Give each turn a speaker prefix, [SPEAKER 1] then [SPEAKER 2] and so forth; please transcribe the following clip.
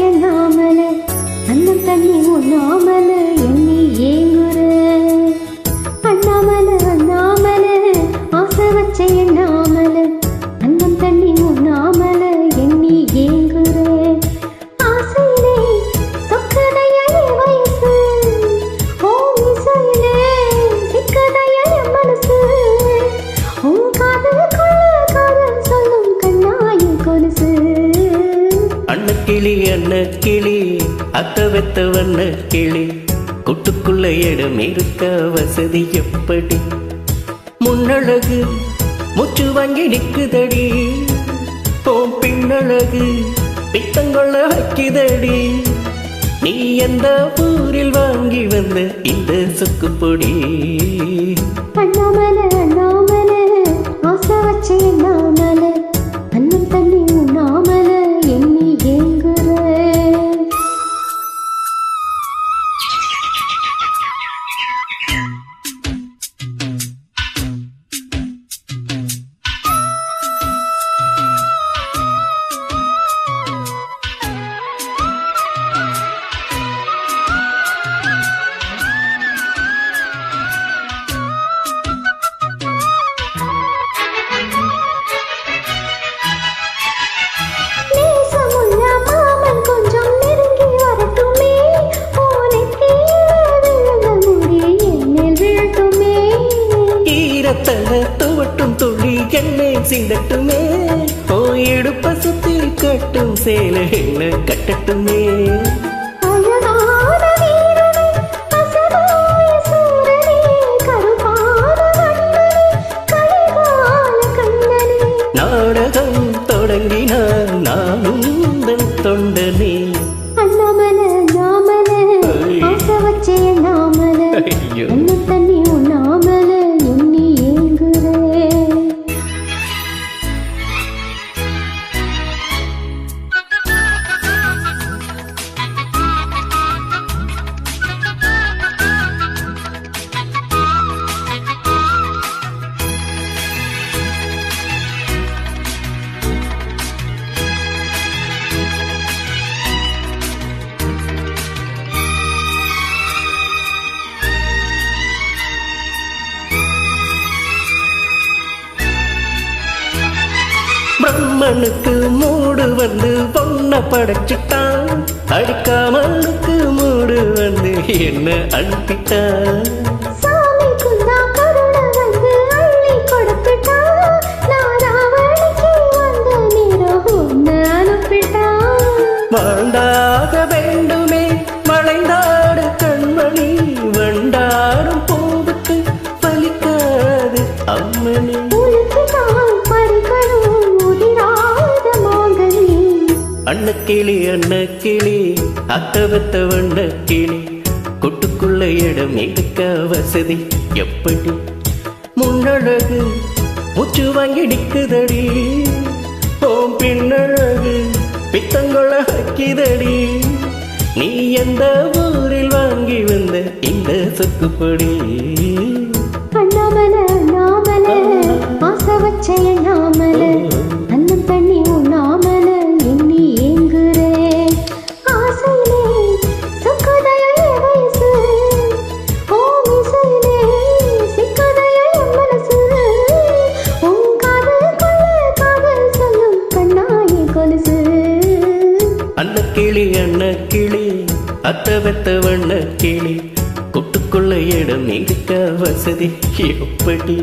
[SPEAKER 1] எண்ணாமல அண்ணன் தண்ணி உண்ணாமல எண்ணி ஏங்குற அண்ணாமல அண்ணாமல ஆசை வச்ச எண்ணாமல அண்ணன் தண்ணி உண்ணாமல எண்ணி ஏங்குற ஆசையிலே சொக்கதைய வயசு ஓ இசையிலே சிக்கதைய மனசு உன் காதல் காதல் சொல்லும் கண்ணாயின் கொலுசு
[SPEAKER 2] அன்னக்கிளி அத்த வெத்த வண்ண கிளி கூட்டுக்குள்ள இடம் இருக்க வசதி எப்படி முன்னழகு முச்சு வாங்கி நிக்குதடி போம் பின்னழகு பித்தங்கொள்ள வைக்குதடி நீ எந்த ஊரில் வாங்கி வந்த இந்த சொக்குப்பொடி
[SPEAKER 1] அண்ணாமல அண்ணாமல ஆசை வச்ச எண்ணாமல அண்ணன் தண்ணி உண்ணாமல எண்ணி ஏங்குற
[SPEAKER 2] துவட்டும் துளி என்னை சிந்தட்டுமே போயிடுப்ப சுத்தி கட்டும் சேல என்ன கட்டட்டுமே நாடகம் தொடங்கினான் நானும் தன் தொண்டனே
[SPEAKER 1] அண்ணாமல அண்ணாமல ஆசை வச்ச எண்ணாமல அண்ணன் தண்ணி உண்ணாமல எண்ணி ஏங்குற
[SPEAKER 2] பிரம்மனுக்கு மூடு வந்து பொண்ண படைச்சிட்டான் அடிக்காமலுக்கு மூடு வந்து என்ன அனுப்பிட்டான் வாழ்ந்தாக வேண்டுமே வளைந்தாடு கண்மணி வண்டாடும் போவுக்கு பலிக்காது அம்மனி அன்னக்கிளி அத்தவத்த வண்ண கிளி கொட்டுக்குள்ள இடம் எடுக்க வசதி எப்படி முன்னழகு முச்சு வாங்கி நிக்குதடி ஓம் பின்னழகு பித்தங்கொள்ள வைக்குதடி நீ எந்த ஊரில் வாங்கி வந்த இந்த சொக்குப்பொடி
[SPEAKER 1] அண்ணாமல அண்ணாமல ஆசை வச்ச எண்ணாமல அண்ணன் தண்ணி உண்ணாமல எண்ணி ஏங்குற ஆசையிலே சொக்கதைய வயசு ஓ இசையிலே சிக்கதைய மனசு உன் காதல் சொல்லும் கண்ணாயின் கொலுசு
[SPEAKER 2] அன்னக்கிளி அத்த வெத்த வண்ண கிளி கூட்டுக்குள்ள இடம் இருக்க வசதி எப்படி